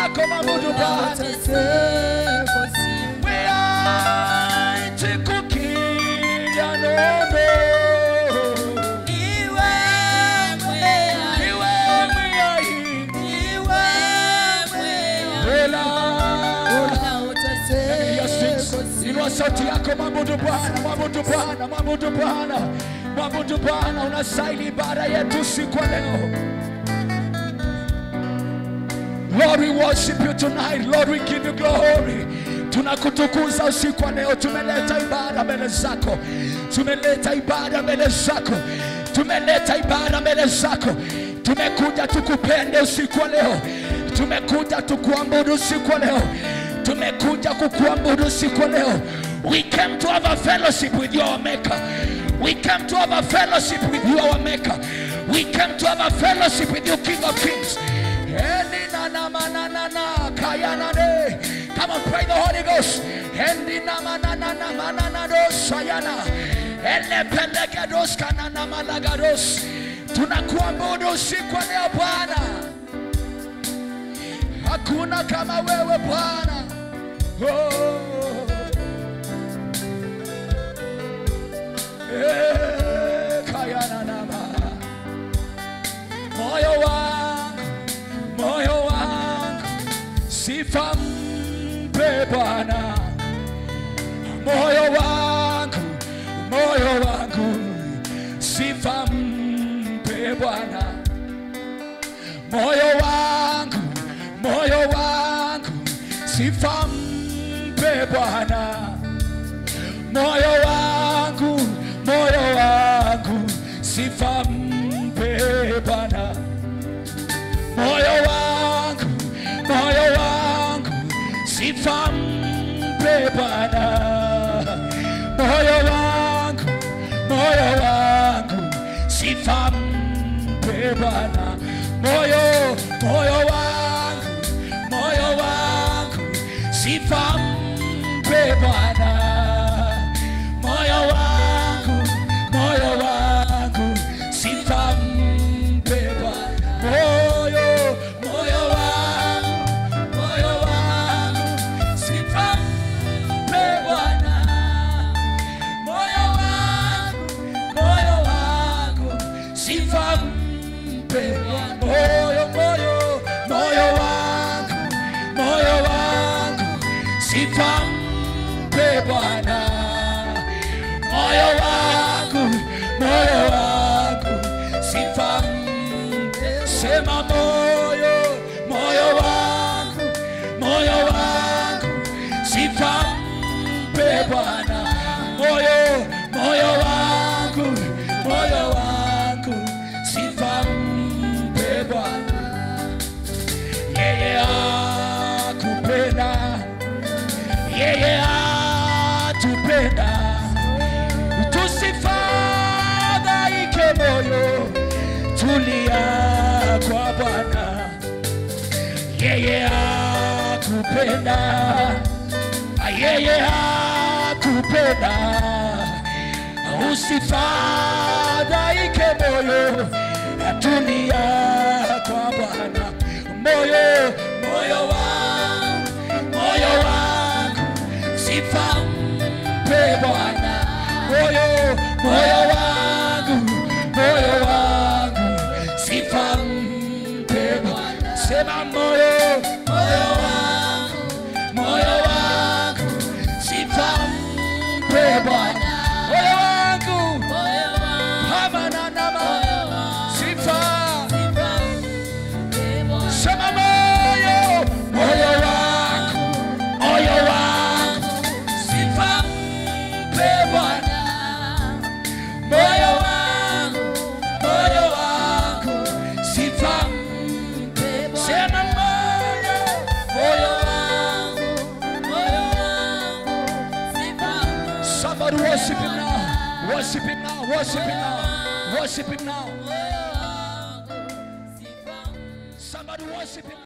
yako mabudu Bwana. We are tikukia nono. Inua sauti yako mabudu Bwana, mabudu Bwana, mabudu Bwana, mabudu Bwana. Unastahili ibada yetu siku leo. Lord, we worship you tonight. Lord, we give you glory. Tunakutukuza usiku leo. Tumeleta ibada mbele zako. Tumeleta ibada mbele zako. Tumeleta ibada mbele zako. Tumekuja tukupende usiku leo. Tumekuja tukuabudu usiku leo. Tumekuja kukuabudu siku leo. We came to have a fellowship with your Maker. We came to have a fellowship with you, our Maker. We came to have a fellowship with you, King of Kings. Come on, pray the Holy Ghost. Tunakuabudu siku leo Bwana. Hakuna kama wewe Bwana. Kayana nama. Moyo wangu sifa mpe Bwana. Moyo wangu sifa mpe Bwana. Moyo wangu sifa mpe Bwana. Moyo wangu sifa mpe Bwana. Moyo wangu sifa mpe Bwana. Moyo wangu sifa mpe Bwana. Moyo wangu sifa mpe Bwana. Moyo wangu sifa mpe Bwana. Moyo wangu sifa mpe Bwana. Moyo wangu sifa mpe Bwana. Moyo wangu sifa mpe Bwana. Moyo wangu sifa mpe. Sema moyo wangu sifa mpe Bwana. Moyo wangu sifa mpe Bwana. Yeye akupenda, yeye atupenda. Tusifadhaike moyo, tulia kwa Bwana. Yeye akupenda, yeye akupenda. Usifadhaike moyo, tulia kwa Bwana. Moyo wangu sifa mpe Bwana. Moyo wangu sifa mpe Bwana. Sema moyo wangu sifa mpe Bwana. Moyo wangu hamana nama sifa. Sema moyo wangu sifa mpe Bwana. Moyo wangu sifa mpe Bwana. Sema moyo wangu sifa. Somebody worship him now. Worship him now. Worship him now. Worship him now. Somebody worship him.